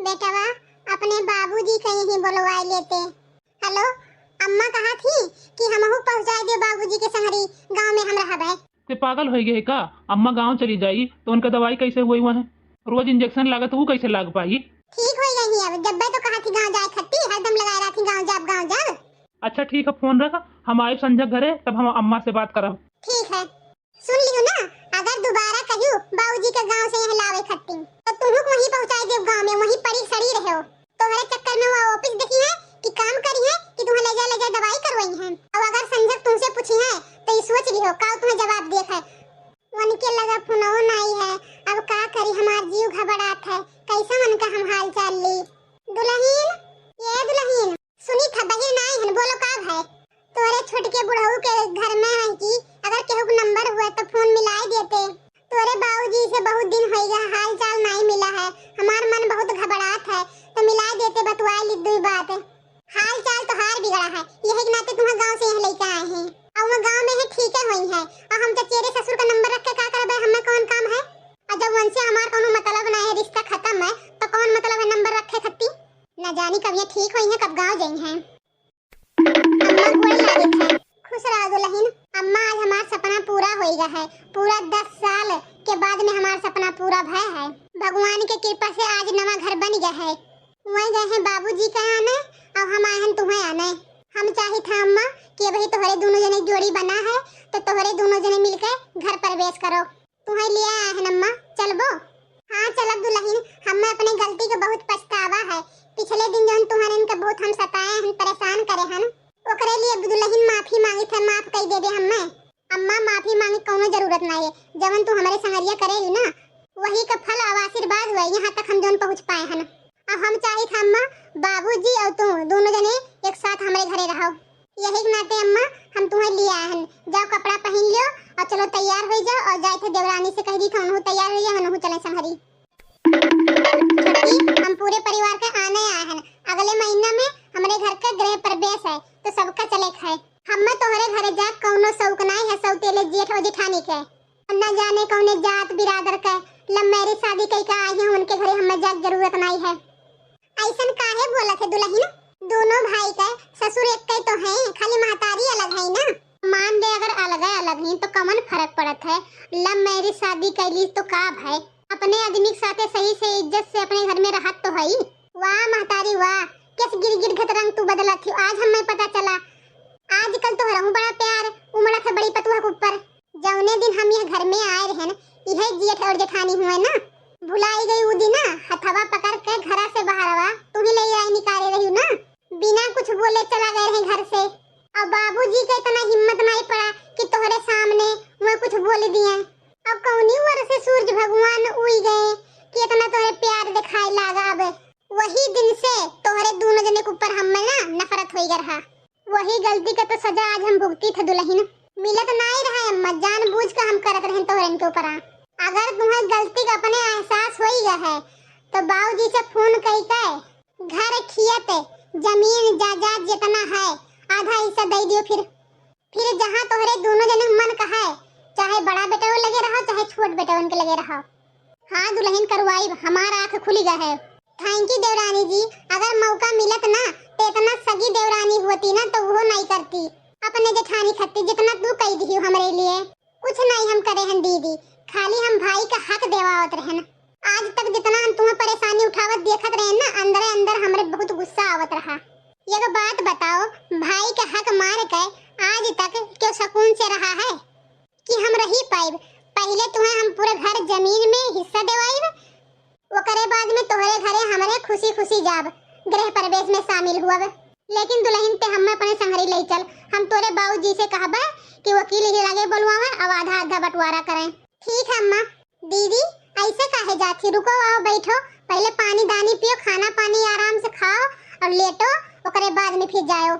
बेटवा अपने बाबूजी कहीं ही बुलवाई लेते। हेलो अम्मा कहा थी कि हमहू पहुंचाई दे बाबूजी के संगरी गांव में हम रहबे। ते पागल हो गए का? अम्मा गांव चली जाई तो उनका दवाई कैसे हुई वहाँ? रोज इंजेक्शन लागत वो कैसे लाग पाई? ठीक हो गई अब जब तो कहा थी गांव जाए खत्ती हरदम लगा रहा थी गांव जा। अच्छा ठीक है, फोन रख, हम आए संजय घरे तब हम अम्मा से बात करब। ठीक है, सुन लियो ना, अगर दोबारा कहियो बाबूजी के गांव से यहाँ लावे खत्ती तो तुमको वहीं पहुंचाई देव गांव में, वहीं पड़ी सड़ी रहे हो। तोहरे चक्कर में वो ऑफिस देखी है कि काम करी है कि तुम्हें ले जा दवाई करवाई है। और अगर संजय तुमसे पूछी है तो ये सोच लियो का तुम्हें जवाब देख है। उनके लगा फोनो नहीं है, अब का करी, हमार जीव घबरात है, कैसा मन का हम हाल चाल ली। दुल्हन ये दुल्हन सुनी था बहिर नहीं है, बोलो का है? तोरे छोटके बुढ़ऊ के घर में है कि अगर केहू को नंबर हुआ तो फोन मिलाई देते। तोरे बाबूजी से बहुत दिन हो गया हाल चाल नहीं मिला है, हमार मन बहुत घबरात है, तो मिलाई देते बतवाई ली दुई बात। हाल चाल तो हार बिगड़ा है, यही के नाते तुम्हारे गांव से यहाँ लेके आए हैं और वो गांव में है ठीक है हुई है। और हम तो तेरे ससुर का नंबर रख के का करबे, हमें कौन काम है? और जब उनसे हमार कोनो मतलब नहीं है, रिश्ता खत्म है, तो कौन मतलब है नंबर रखे खत्ती? न जानी कब ये ठीक हुई है कब गांव गई हैं। अम्मा गोड़ लागत है, खुश रहो दुल्हन। अम्मा आज हमारा सपना पूरा हो गया है, पूरा 10 साल के बाद में हमारा सपना पूरा भया है। भगवान के कृपा से आज नवा घर बन गया है। वहीं गए हैं बाबूजी का आने और हम आए हैं तुम्हें आने। हम चाहे था अम्मा कि भाई तोहरे दोनों जने जोड़ी बना है तो तोहरे दोनों जने मिलकर घर प्रवेश करो। तुम्हें लिए आए हैं अम्मा, चलबो? हाँ चलब दुल्हन, हमें अपनी गलती का बहुत पछतावा है। पिछले दिन जो तुम्हारे इनका बहुत हम सताए हैं, परेशान करे हैं, ओकरे लिए दुल्हन माफी मांगी था, माफ कर दे दे हमें। अम्मा माफी मांगे कोनो जरूरत नहीं है, जवन तू हमारे संगरिया करेगी ना वही का फल और आशीर्वाद हुआ यहाँ तक हम जोन पहुँच पाए हैं। अब हम चाहे था अम्मा बाबूजी और तू दोनों जने एक साथ हमारे घरे रहो। यही के नाते अम्मा हम तुम्हें लिए आए हैं। जाओ कपड़ा पहन लियो और चलो तैयार हो जाओ और जाए थे देवरानी से कह दी था उन्होंने तैयार हो जाए, उन्होंने चले संगरी। हम पूरे परिवार के आने आए हैं, अगले महीना में हमारे घर का गृह प्रवेश है तो सबका चले खाए। हमें तोहरे घरे जा कौनो शौक नहीं है, सौतेले जेठ और जेठानी के न जाने कौने जात बिरादर के लम्मेरी शादी कई का आई है, उनके घरे हमें जा जरूरत नहीं है। ऐसन काहे बोला थे दुल्हन? दोनों भाई का ससुर एक कई तो है, खाली महतारी अलग है ना। मान दे अगर अलग है तो कमन फर्क पड़त है। लम्मेरी शादी कैली तो का भाई अपने आदमी के साथे सही से इज्जत से अपने घर में रहत तो है। वाह महतारी वाह, किस गिर घट रंग तू बदला थी, आज हमें पता चला। आजकल तो रहूं बड़ा प्यार उमड़ा था बड़ी पतुआ के ऊपर। जौने दिन हम यह घर में आए रहे न, यह जेठ और जेठानी हुए ना, भुलाई गई वो दिन हथवा पकड़ के घर से बाहर आवा तू ही ले आई निकाले रही ना, बिना कुछ बोले चला गए रहे घर से। और बाबूजी के इतना हिम्मत नहीं पड़ा कि तोहरे सामने वो कुछ बोल दिए। अब कौनी वर से सूरज भगवान उड़ गए कि इतना तोहरे प्यार दिखाई लागा। अब वही दिन से तोहरे दोनों जने के ऊपर हमें ना नफरत हो गया रहा। वही गलती का तो सजा आज हम भुगती थे दुल्हन, मिलत नहीं रहा अम्मा, जानबूझ के हम करत रहे तोहरे के ऊपर। अगर तुम्हें गलती का अपने एहसास हो गया है तो बाबूजी से फोन करके घर खियत जमीन जायदाद जितना है आधा हिस्सा दे दियो। फिर जहाँ तोहरे दोनों जने मन का है, चाहे बड़ा बेटा लगे रहो चाहे छोट बेटा उनके लगे रहो। हाँ दुल्हन करवाई, हमारा आँख खुल गया है। थैंक यू देवरानी जी, अगर मौका मिलत ना तो इतना सगी देवरानी होती ना तो वो नहीं करती अपने जेठानी खत्ती जितना तू कह दी हमारे लिए। कुछ नहीं हम करे हैं दीदी, खाली हम भाई का हक देवावत रहे न। आज तक जितना हम तुम्हें परेशानी उठावत देखत रहे ना, अंदर अंदर हमारे बहुत गुस्सा आवत रहा। ये बात बताओ, भाई का हक मार के आज तक क्यों सुकून से रहा है कि हम रही पाइब? पहले तुम्हें हम पूरे घर जमीन में हिस्सा देवाइब, ओकरे बाद में तोहरे घरे हमारे खुशी खुशी जाब गृह प्रवेश में शामिल हुआ। लेकिन दुल्हन ते हमें अपने संगरी ले चल, हम तोरे बाबूजी से कहबे कि वकील ही लगे बुलवावे अब आधा आधा बंटवारा करें। ठीक है अम्मा। दीदी ऐसे काहे जाती, रुको आओ बैठो, पहले पानी दानी पियो, खाना पानी आराम से खाओ और लेटो, ओकरे बाद में फिर जाओ।